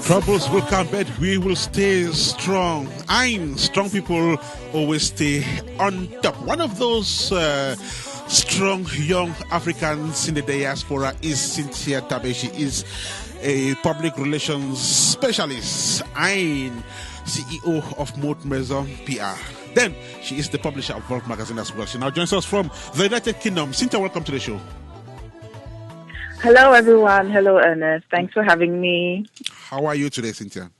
Troubles will come, but we will stay strong. Strong people always stay on top. One of those strong young Africans in the diaspora is Cynthia Tabe. She is a public relations specialist. CEO of ModeMaisonPR. Then she is the publisher of Vault Magazine as well. She now joins us from the United Kingdom. Cynthia, welcome to the show. Hello, everyone. Hello, Ernest. Thanks for having me. How are you today, Cynthia?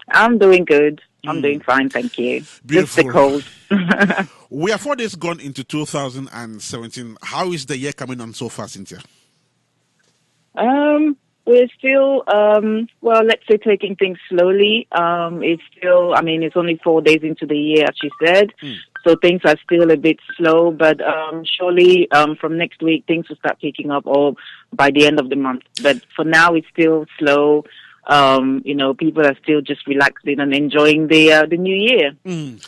I'm doing good. I'm doing fine, thank you. Beautiful. Just the cold. We are 4 days gone into 2017. How is the year coming on so far, Cynthia? We're still, let's say taking things slowly. It's only 4 days into the year, as you said. So things are still a bit slow, but surely from next week, things will start picking up or by the end of the month. But for now, it's still slow. People are still just relaxing and enjoying the new year.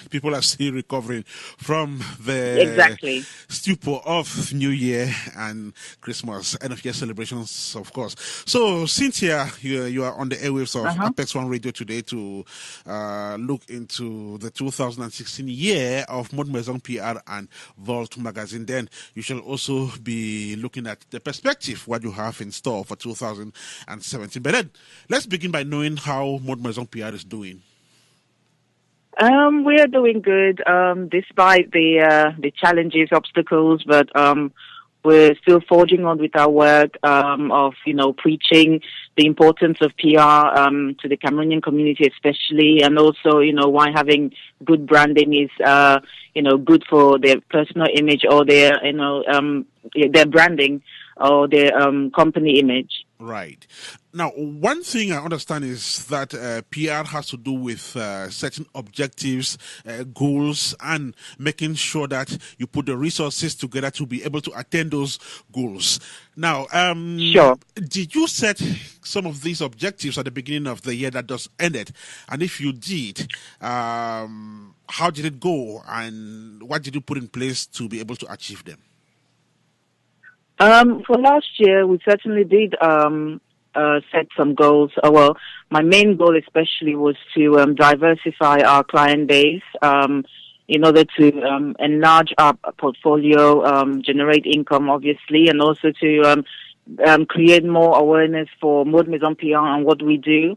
People are still recovering from the stupor of New Year and Christmas, end of year celebrations, of course. So, Cynthia, you are on the airwaves of APEX1RADIO today to look into the 2016 year of ModeMaisonPR and Vault Magazine. Then you shall also be looking at the perspective, what you have in store for 2017. But then, let's begin by knowing how ModeMaisonPR is doing. We are doing good, despite the challenges, obstacles, but we're still forging on with our work of preaching the importance of PR to the Cameroonian community, especially, and also why having good branding is good for their personal image or their branding or their company image. Right. Now, one thing I understand is that PR has to do with certain objectives, goals, and making sure that you put the resources together to be able to attain those goals. Now, sure. Did you set some of these objectives at the beginning of the year that just ended? And if you did, how did it go? And what did you put in place to be able to achieve them? For last year, we certainly did set some goals. My main goal especially was to diversify our client base in order to enlarge our portfolio, generate income, obviously, and also to create more awareness for ModeMaisonPR and what we do.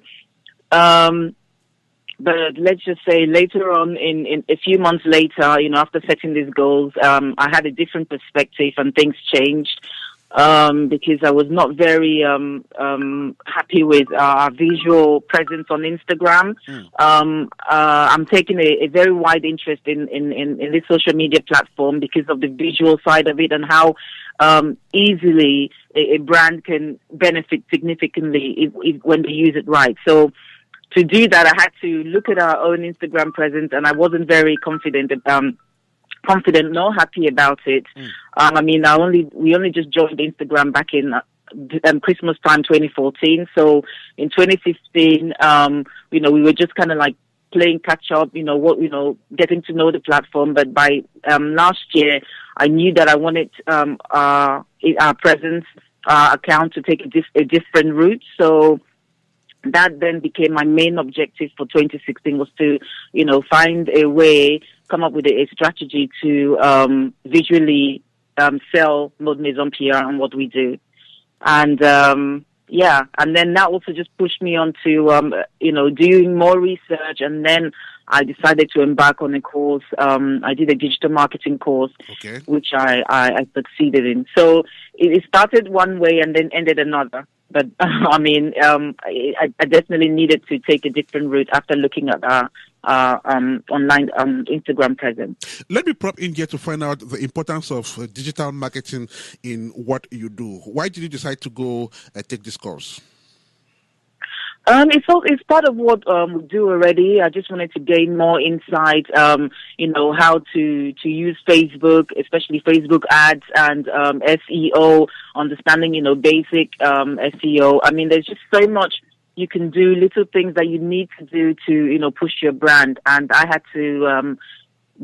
But let's just say later on, in a few months later, after setting these goals, I had a different perspective and things changed because I was not very happy with our visual presence on Instagram. I'm taking a very wide interest in this social media platform because of the visual side of it and how easily a brand can benefit significantly when they use it right. So, to do that, I had to look at our own Instagram presence, and I wasn't very confident, nor happy about it. We only just joined Instagram back in Christmas time, 2014. So in 2015, we were just kind of like playing catch up, getting to know the platform. But by last year, I knew that I wanted our presence, our account to take a different route. So that then became my main objective for 2016 was to, find a way, come up with a strategy to visually sell ModeMaisonPR and what we do. And and then that also just pushed me on to, doing more research. And then I decided to embark on a course. I did a digital marketing course, which I succeeded in. So it started one way and then ended another. But, I definitely needed to take a different route after looking at our online Instagram presence. Let me prop in here to find out the importance of digital marketing in what you do. Why did you decide to go take this course? It's part of what we do already. I just wanted to gain more insight, how to use Facebook, especially Facebook ads and SEO, understanding, basic SEO. There's just so much you can do, little things that you need to do to, push your brand. And I had to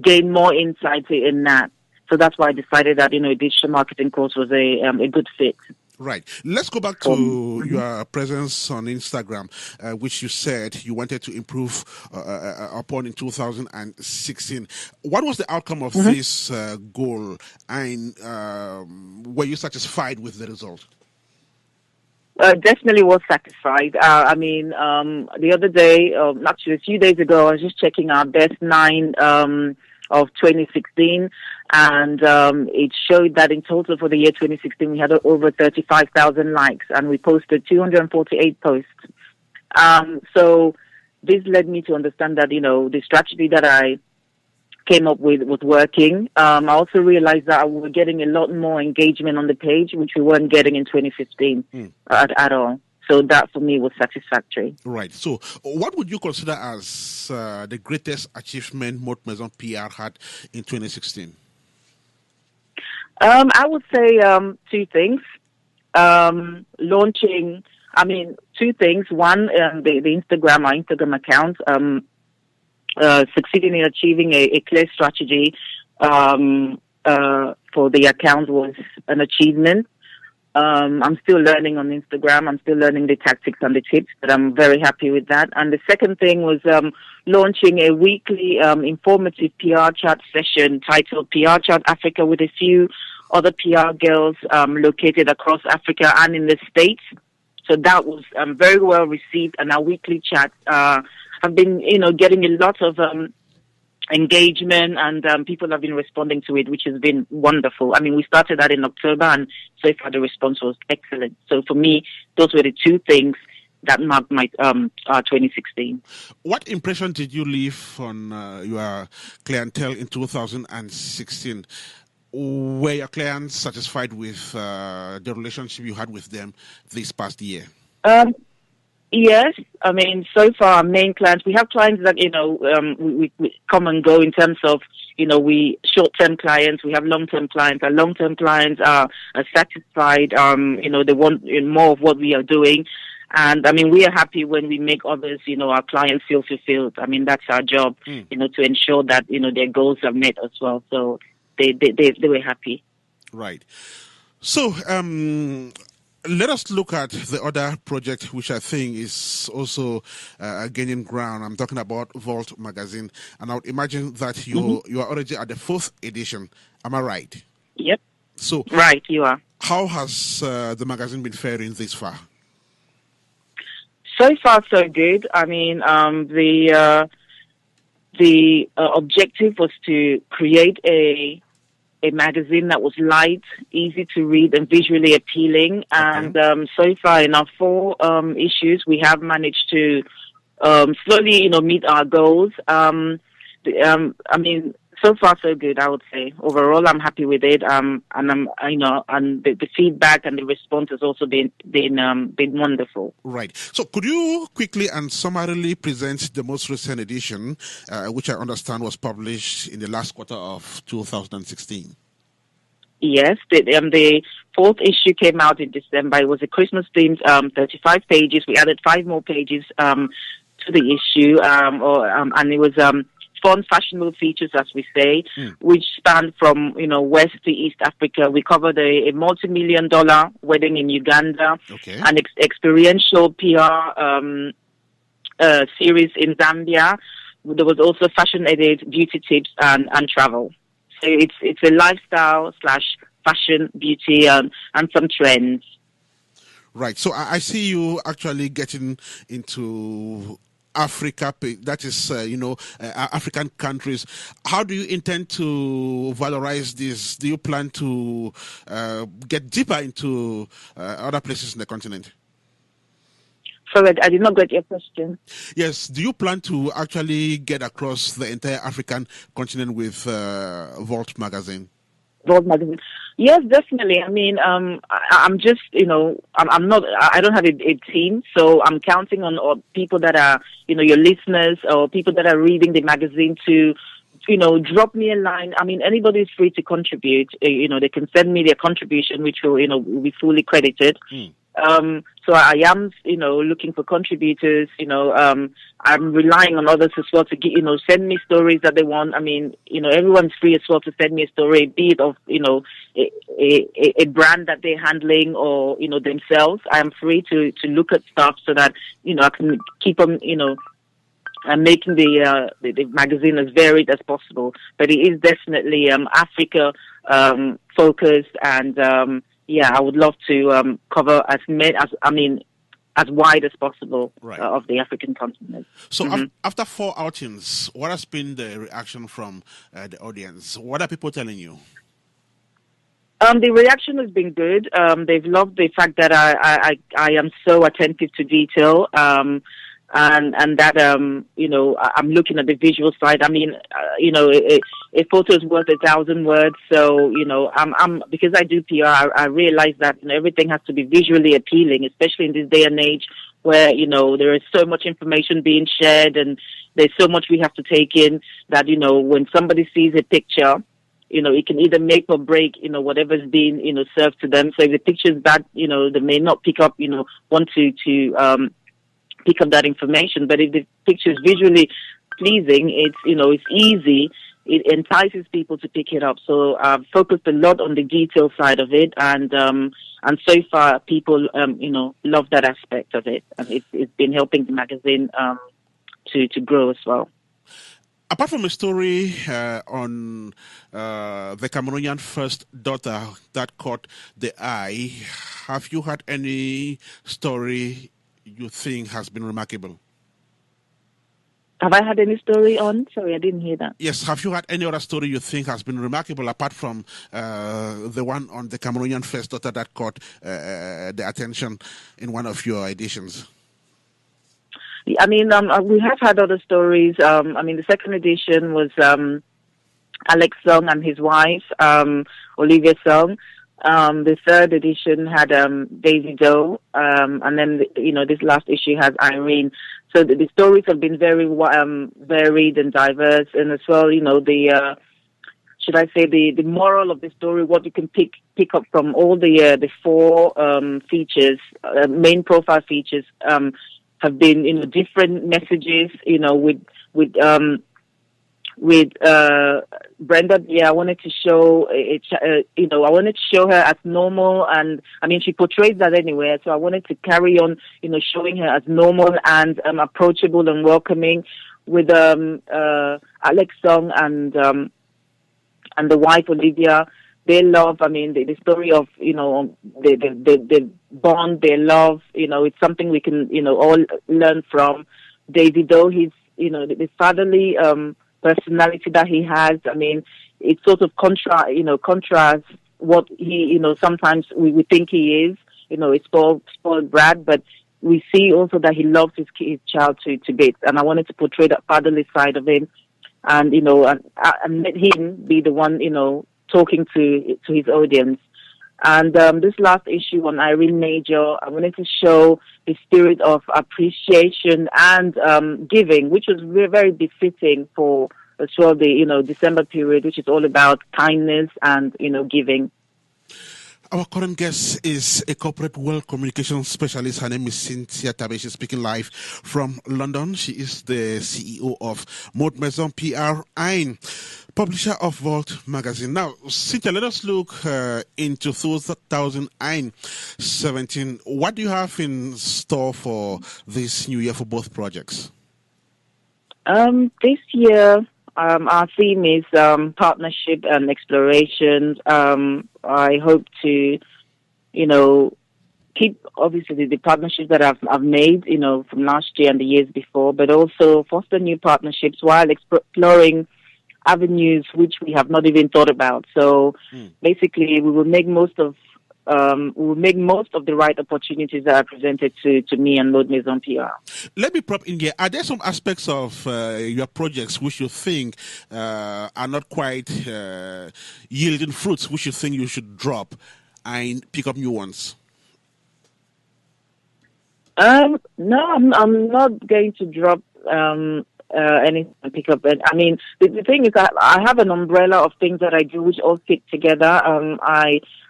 gain more insight in that. So that's why I decided that, a digital marketing course was a good fit. Right. Let's go back to your presence on Instagram, which you said you wanted to improve upon in 2016. What was the outcome of this goal, and were you satisfied with the result? Definitely was satisfied. The other day, actually a few days ago, I was just checking our best 9 of 2016, and it showed that in total for the year 2016 we had over 35,000 likes, and we posted 248 posts. So this led me to understand that, the strategy that I came up with was working. I also realized that we were getting a lot more engagement on the page, which we weren't getting in 2015 at all. So that for me was satisfactory. Right. So what would you consider as the greatest achievement ModeMaisonPR had in 2016? I would say 2 things. Launching, 2 things. One, the Instagram, our Instagram account, succeeding in achieving a clear strategy for the account was an achievement. I'm still learning on Instagram. I'm still learning the tactics and the tips, but I'm very happy with that. And the second thing was launching a weekly informative PR chat session titled PR Chat Africa with a few other PR girls located across Africa and in the States. So that was very well received, and our weekly chat have been, getting a lot of engagement, and people have been responding to it, which has been wonderful. We started that in October, and so far the response was excellent. So for me, those were the 2 things that marked my 2016. What impression did you leave on your clientele in 2016? Were your clients satisfied with the relationship you had with them this past year? Yes. So far our main clients, we have clients that, we come and go in terms of, we short-term clients, we have long-term clients. Our long-term clients are satisfied, they want more of what we are doing. And we are happy when we make others, our clients feel fulfilled. That's our job, to ensure that, their goals are met as well. So they were happy. Right. So, let us look at the other project, which I think is also gaining ground. I'm talking about Vault Magazine, and I would imagine that you are already at the 4th edition. Am I right? Yep. So, right, you are. How has the magazine been faring this far? So far, so good. The objective was to create a magazine that was light, easy to read, and visually appealing. And so far, in our 4 issues, we have managed to slowly, meet our goals. So far, so good, I would say. Overall, I'm happy with it. And I'm, and the feedback and the response has also been wonderful. Right. So, could you quickly and summarily present the most recent edition, which I understand was published in the last quarter of 2016? Yes, the 4th issue came out in December. It was a Christmas themed, 35 pages. We added 5 more pages to the issue, and it was fun, fashionable features, as we say, which span from West to East Africa. We covered a multi-million-dollar wedding in Uganda, an experiential PR series in Zambia. There was also fashion edit, beauty tips, and travel. So it's a lifestyle / fashion, beauty, and some trends. Right. So I see you actually getting into Africa, that is, African countries. How do you intend to valorize this? Do you plan to get deeper into other places in the continent? Sorry, I did not get your question. Yes, do you plan to actually get across the entire African continent with Vault Magazine? Vault Magazine. Yes, definitely. I'm just, I'm not, I don't have a team, so I'm counting on people that are, your listeners or people that are reading the magazine to, drop me a line. Anybody is free to contribute. They can send me their contribution, which will, be fully credited. So I am, looking for contributors. I'm relying on others as well to get, send me stories that they want. I mean, everyone's free as well to send me a story, be it of, a brand that they're handling or, themselves. I am free to look at stuff so that, I can keep them, and making the magazine as varied as possible. But it is definitely Africa focused, and I would love to cover as wide as possible of the African continent. So after 4 outings, what has been the reaction from the audience? What are people telling you? The reaction has been good. They've loved the fact that I am so attentive to detail. And that, I'm looking at the visual side. I mean, a photo is worth 1,000 words. So, I'm because I do PR, I realize that everything has to be visually appealing, especially in this day and age where, there is so much information being shared and there's so much we have to take in that, when somebody sees a picture, it can either make or break, whatever's being, served to them. So if the picture's bad, they may not pick up, want to pick up that information. But if the picture is visually pleasing, it's easy. It entices people to pick it up. So I've focused a lot on the detail side of it, and so far people love that aspect of it, and it's been helping the magazine to grow as well. Apart from a story on the Cameroonian first daughter that caught the eye, have you had any story you think has been remarkable? Have I had any story on? Sorry, I didn't hear that. Yes, have you had any other story you think has been remarkable apart from the one on the Cameroonian first daughter that caught the attention in one of your editions? I mean, we have had other stories. The second edition was Alex Song and his wife, Olivia Song. The third edition had Daisy Doe, and then this last issue has Irene. So the stories have been very varied and diverse, and as well, the should I say the moral of the story, what you can pick up from all the 4 features, main profile features, have been different messages. With Brenda, I wanted to show I wanted to show her as normal, and I mean she portrays that anyway. So I wanted to carry on, showing her as normal and approachable and welcoming. With Alex Song and the wife Olivia, their love. I mean the story of the bond, their love. It's something we can all learn from. Daisy Doe, he's the fatherly personality that he has. I mean, it sort of contrasts what he, sometimes we think he is, a spoiled brat, but we see also that he loves his child to bits. And I wanted to portray that fatherly side of him, and and let him be the one, talking to his audience. And this last issue on Irene Major, I wanted to show the spirit of appreciation and giving, which was very befitting for as well the December period, which is all about kindness and giving. Our current guest is a corporate world communication specialist. Her name is Cynthia Tabe. She's speaking live from London. She is the CEO of ModeMaisonPR publisher of Vault Magazine. Now, Cynthia, let us look into 2017. What do you have in store for this new year for both projects? This year, our theme is partnership and exploration. I hope to, keep obviously the partnerships that I've made, from last year and the years before, but also foster new partnerships while exploring avenues which we have not even thought about. So basically, we will make most of the right opportunities that are presented to me and ModeMaisonPR. Let me prop in here. Are there some aspects of your projects which you think are not quite yielding fruits, which you think you should drop and pick up new ones? No, I'm not going to drop anything and pick up. I mean, the thing is that I have an umbrella of things that I do which all fit together.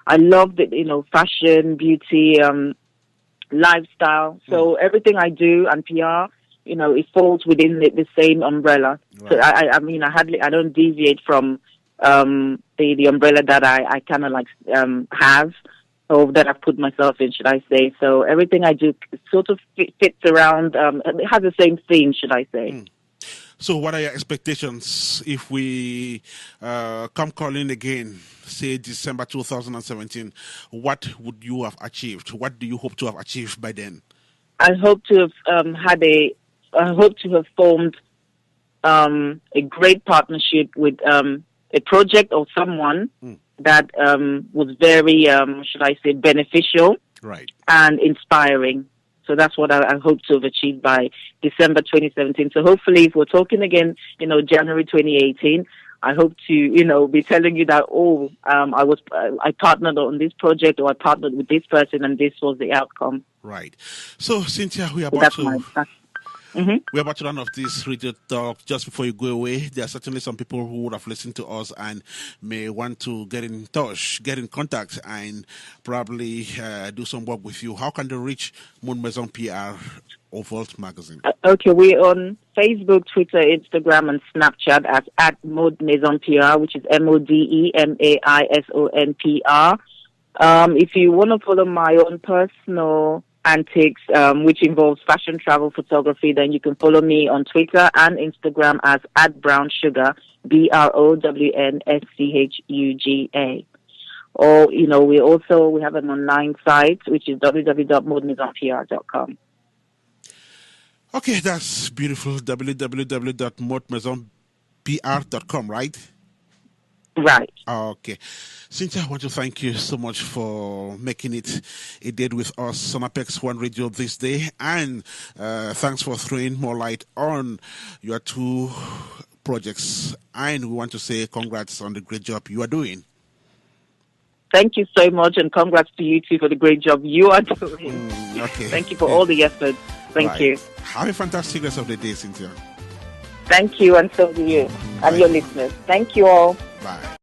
I love the, fashion, beauty, lifestyle. So everything I do and PR, it falls within the same umbrella. Right. So I mean, I don't deviate from the umbrella that I kind of like have, or that I've put myself in, should I say. So everything I do sort of fits around, it has the same theme, should I say. So what are your expectations if we come calling again, say December 2017? What would you have achieved? What do you hope to have achieved by then? I hope to have formed a great partnership with a project or someone that was very, should I say, beneficial, right, and inspiring. So that's what I hope to have achieved by December 2017. So hopefully, if we're talking again, January 2018, I hope to, be telling you that, I partnered on this project, or I partnered with this person, and this was the outcome. Right. So, Cynthia, we are about we're about to run off this radio talk. Just before you go away, there are certainly some people who would have listened to us and may want to get in touch, get in contact, and probably do some work with you. How can they reach ModeMaisonPR Vault Magazine? Okay, we're on Facebook, Twitter, Instagram, and Snapchat at ModeMaisonPR, which is ModeMaisonPR. If you want to follow my own personal antics, which involves fashion, travel, photography, then you can follow me on Twitter and Instagram as @BrownSugar, BrownSchuga. Or, we have an online site, which is www.ModeMaisonPR.com. Okay, that's beautiful. www.ModeMaisonPR.com, right? Right. Okay. Cynthia, I want to thank you so much for making it a date with us on APEX1 Radio this day. And thanks for throwing more light on your two projects. And we want to say congrats on the great job you are doing. Thank you so much, and congrats to you too for the great job you are doing. Okay. Thank you for all the efforts. Thank you. Have a fantastic rest of the day, Cynthia. Thank you, and so do you, and your listeners. Thank you all. Bye.